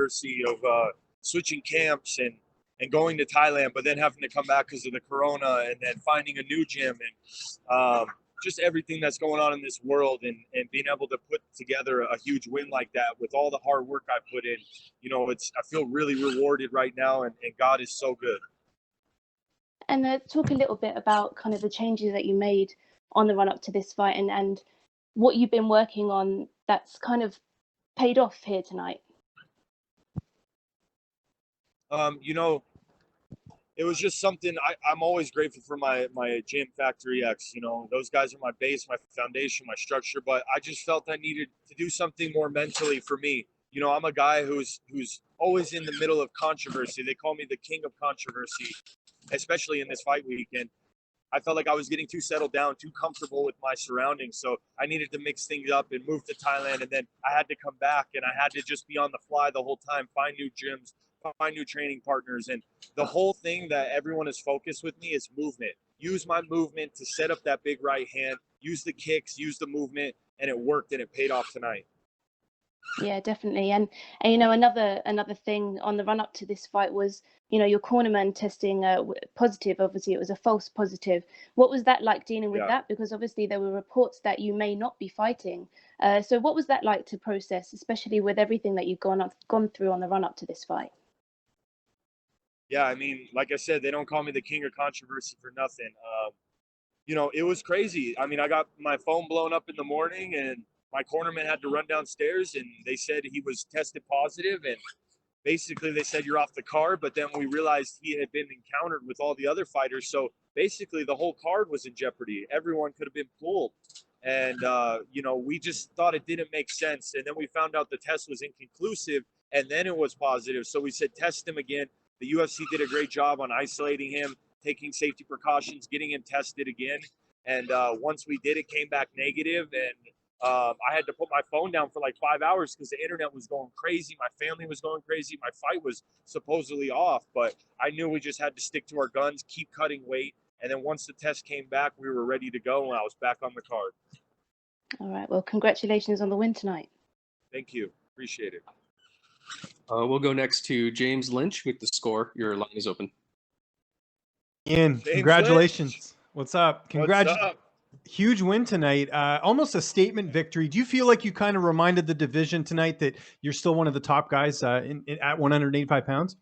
controversy of switching camps and going to Thailand, but then having to come back because of the corona, and then finding a new gym, and just everything that's going on in this world, and being able to put together a huge win like that with all the hard work I put in. I feel really rewarded right now, and God is so good. And talk a little bit about kind of the changes that you made on the run up to this fight, and what you've been working on that's kind of paid off here tonight. It was just something I'm always grateful for my gym, Factory X. Those guys are my base, my foundation, my structure. But I just felt I needed to do something more mentally for me. I'm a guy who's always in the middle of controversy. They call me the king of controversy, especially in this fight week. And I felt like I was getting too settled down, too comfortable with my surroundings. So I needed to mix things up and move to Thailand. And then I had to come back, and I had to just be on the fly the whole time, find new gyms, find new training partners. And the whole thing that everyone is focused with me is movement. Use my movement to set up that big right hand, use the kicks, use the movement, and it worked, and it paid off tonight. Yeah, definitely. And another thing on the run up to this fight was, your cornerman testing positive. Obviously, it was a false positive. What was that like dealing with that? Because obviously there were reports that you may not be fighting. So what was that like to process, especially with everything that you've gone through on the run up to this fight? Yeah, I mean, like I said, they don't call me the king of controversy for nothing. It was crazy. I mean, I got my phone blown up in the morning, and my cornerman had to run downstairs, and they said he was tested positive, and basically they said you're off the card. But then we realized he had been encountered with all the other fighters, so basically the whole card was in jeopardy. Everyone could have been pulled, and we just thought it didn't make sense. And then we found out the test was inconclusive, and then it was positive. So we said test him again. The UFC did a great job on isolating him, taking safety precautions, getting him tested again. And once we did, it came back negative, and I had to put my phone down for like 5 hours because the internet was going crazy. My family was going crazy. My fight was supposedly off, but I knew we just had to stick to our guns, keep cutting weight. And then once the test came back, we were ready to go, and I was back on the card. All right. Well, congratulations on the win tonight. Thank you. Appreciate it. We'll go next to James Lynch with the score. Your line is open. Ian, congratulations. Lynch. What's up? What's up? Huge win tonight. Almost a statement victory. Do you feel like you kind of reminded the division tonight that you're still one of the top guys at 185 pounds?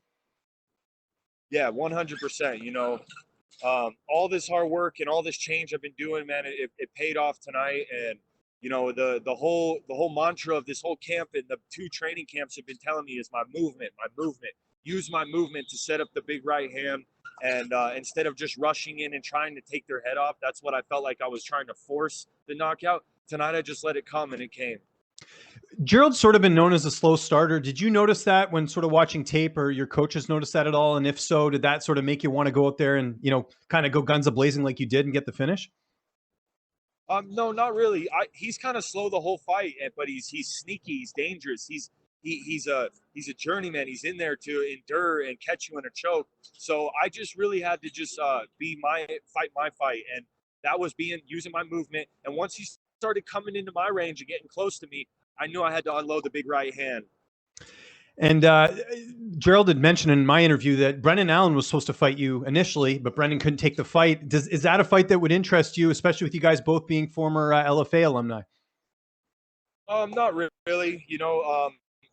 Yeah, 100%. All this hard work and all this change I've been doing, man, it paid off tonight. And the whole mantra of this whole camp and the 2 training camps have been telling me is my movement. Use my movement to set up the big right hand. And instead of just rushing in and trying to take their head off, that's what I felt like I was trying to force the knockout. Tonight, I just let it come, and it came. Gerald's sort of been known as a slow starter. Did you notice that when sort of watching tape, or your coaches noticed that at all? And if so, did that sort of make you want to go out there and, kind of go guns a-blazing like you did and get the finish? No, not really. He's kind of slow the whole fight, but he's sneaky. He's dangerous. He's a journeyman. He's in there to endure and catch you in a choke. So I just really had to just fight my fight, and that was using my movement. And once he started coming into my range and getting close to me, I knew I had to unload the big right hand. And Gerald had mentioned in my interview that Brendan Allen was supposed to fight you initially, but Brendan couldn't take the fight. Is that a fight that would interest you, especially with you guys both being former LFA alumni? Not really.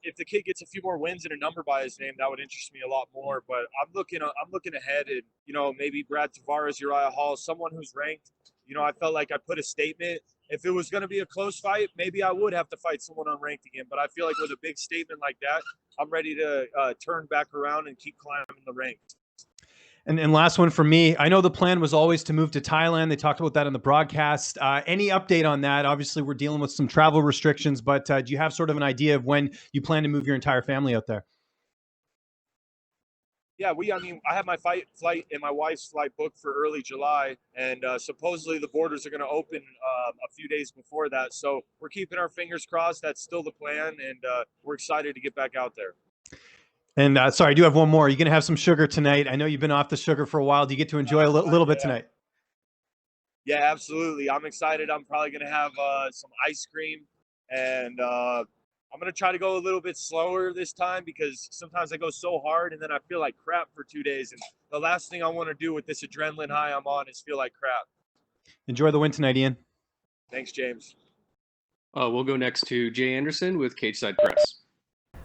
If the kid gets a few more wins and a number by his name, that would interest me a lot more. But I'm looking ahead, and maybe Brad Tavares, Uriah Hall, someone who's ranked. I felt like I put a statement. If it was going to be a close fight, maybe I would have to fight someone unranked again. But I feel like with a big statement like that, I'm ready to turn back around and keep climbing the ranks. And last one for me. I know the plan was always to move to Thailand. They talked about that in the broadcast. Any update on that? Obviously, we're dealing with some travel restrictions, but do you have sort of an idea of when you plan to move your entire family out there? Yeah, I have my flight and my wife's flight booked for early July, and supposedly the borders are going to open a few days before that. So we're keeping our fingers crossed. That's still the plan, and we're excited to get back out there. And sorry, I do have one more. You're going to have some sugar tonight. I know you've been off the sugar for a while. Do you get to enjoy a little bit tonight? Yeah, absolutely. I'm excited. I'm probably going to have some ice cream, and I'm going to try to go a little bit slower this time because sometimes I go so hard and then I feel like crap for 2 days. And the last thing I want to do with this adrenaline high I'm on is feel like crap. Enjoy the win tonight, Ian. Thanks, James. We'll go next to Jay Anderson with Cage Side Press.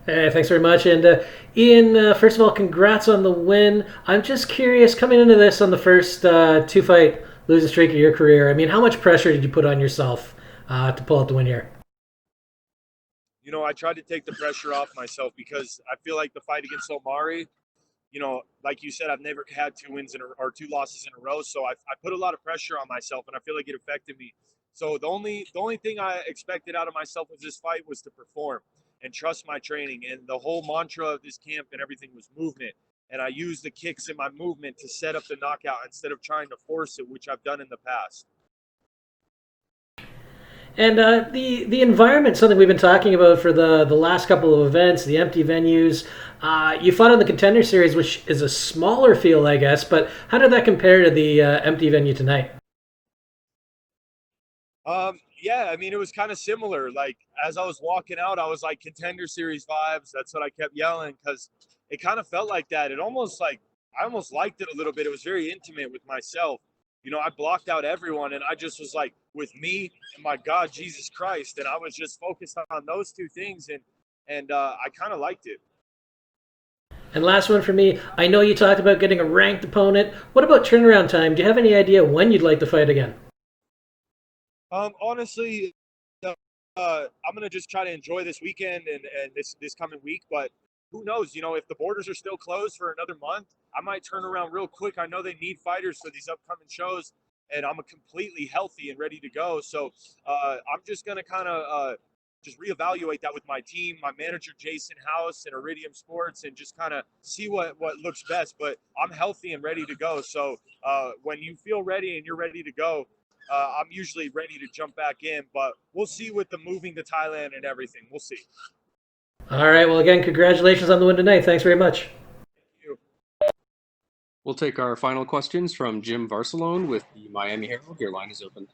Hey, thanks very much. And Ian, first of all, congrats on the win. I'm just curious, coming into this on the first two-fight losing streak of your career, I mean, how much pressure did you put on yourself to pull out the win here? You know, I tried to take the pressure off myself because I feel like the fight against Omari, you know, like you said, I've never had 2 wins or 2 losses in a row. So I put a lot of pressure on myself, and I feel like it affected me. So the only thing I expected out of myself with this fight was to perform and trust my training. And the whole mantra of this camp and everything was movement. And I used the kicks in my movement to set up the knockout instead of trying to force it, which I've done in the past. And the environment, something we've been talking about for the last couple of events, the empty venues. You fought on the Contender Series, which is a smaller field, I guess, but how did that compare to the empty venue tonight? Yeah, I mean, it was kind of similar. Like, as I was walking out, I was like, Contender Series vibes. That's what I kept yelling because it kind of felt like that. I almost liked it a little bit. It was very intimate with myself. You know, I blocked out everyone, and I just was like with me and my God, Jesus Christ. And I was just focused on those 2 things, and I kind of liked it. And last one for me, I know you talked about getting a ranked opponent. What about turnaround time? Do you have any idea when you'd like to fight again? Honestly, I'm going to just try to enjoy this weekend and this coming week. But who knows? You know, if the borders are still closed for another month, I might turn around real quick. I know they need fighters for these upcoming shows, and I'm completely healthy and ready to go. So I'm just going to kind of just reevaluate that with my team, my manager, Jason House, and Iridium Sports, and just kind of see what looks best. But I'm healthy and ready to go. So when you feel ready and you're ready to go, I'm usually ready to jump back in, but we'll see with the moving to Thailand and everything. We'll see. All right. Well, again, congratulations on the win tonight. Thanks very much. Thank you. We'll take our final questions from Jim Varsalone with the Miami Herald. Your line is open.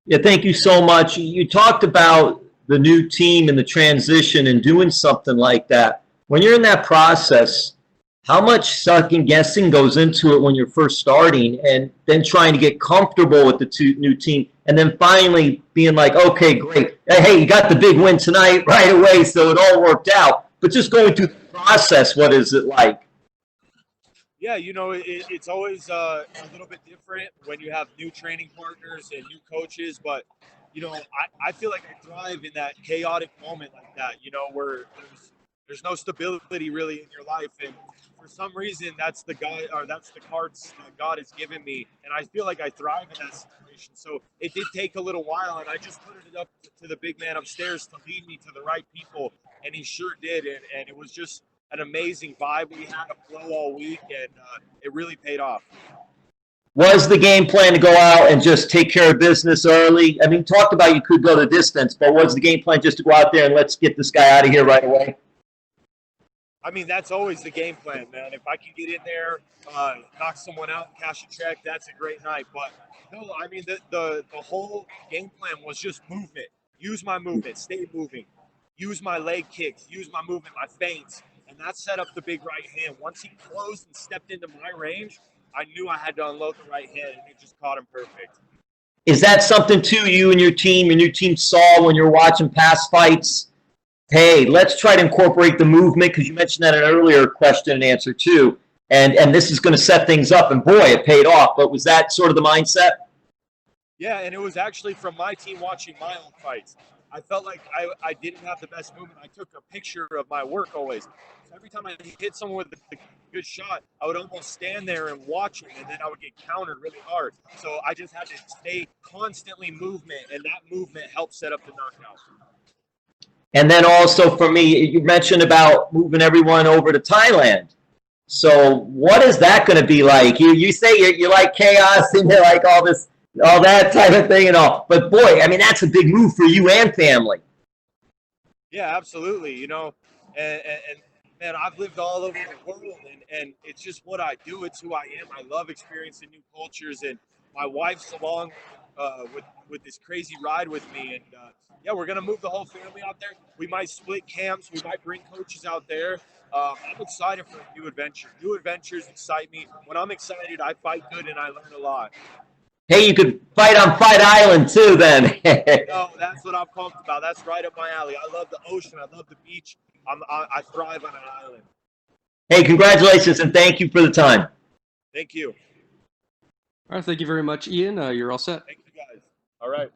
Yeah, thank you so much. You talked about the new team and the transition and doing something like that. When you're in that process, how much second guessing goes into it when you're first starting and then trying to get comfortable with the new team and then finally being like, okay, great. Hey, you got the big win tonight right away, so it all worked out. But just going through the process, what is it like? Yeah, you know, it's always a little bit different when you have new training partners and new coaches. But, you know, I feel like I thrive in that chaotic moment like that, you know, where there's no stability really in your life. And for some reason, that's the cards that God has given me. And I feel like I thrive in that situation. So it did take a little while. And I just put it up to the big man upstairs to lead me to the right people. And he sure did. And it was just an amazing vibe. We had a flow all week, and it really paid off. Was the game plan to go out and just take care of business early? I mean, talked about you could go the distance, but was the game plan just to go out there and let's get this guy out of here right away? I mean, that's always the game plan, man. If I can get in there, knock someone out, cash a check, that's a great night. But no, I mean, the whole game plan was just movement. Use my movement, stay moving. Use my leg kicks, use my movement, my feints. And that set up the big right hand. Once he closed and stepped into my range, I knew I had to unload the right hand, and it just caught him perfect. Is that something, too, you and your team saw when you're watching past fights? Hey, let's try to incorporate the movement, because you mentioned that in an earlier question and answer, too. And this is going to set things up, and boy, it paid off. But was that sort of the mindset? Yeah, and it was actually from my team watching my own fights. I felt like I didn't have the best movement. I took a picture of my work always. So every time I hit someone with a good shot, I would almost stand there and watch it, and then I would get countered really hard. So I just had to stay constantly movement, and that movement helped set up the knockout. And then also for me, you mentioned about moving everyone over to Thailand. So what is that going to be like? You say you like chaos and you like all that type of thing and all. But boy, I mean, that's a big move for you and family. Yeah, absolutely. You know, and man, I've lived all over the world, and it's just what I do. It's who I am. I love experiencing new cultures, and my wife's along with this crazy ride with me, and yeah, we're gonna move the whole family out there. We might split camps. We might bring coaches out there. I'm excited for a new adventure. New adventures excite me. When I'm excited, I fight good and I learn a lot. Hey, you could fight on Fight Island too, then. No, that's what I'm pumped about. That's right up my alley. I love the ocean. I love the beach. I thrive on an island. Hey, congratulations and thank you for the time. Thank you. All right, thank you very much, Ian. You're all set. Thank you, guys. All right.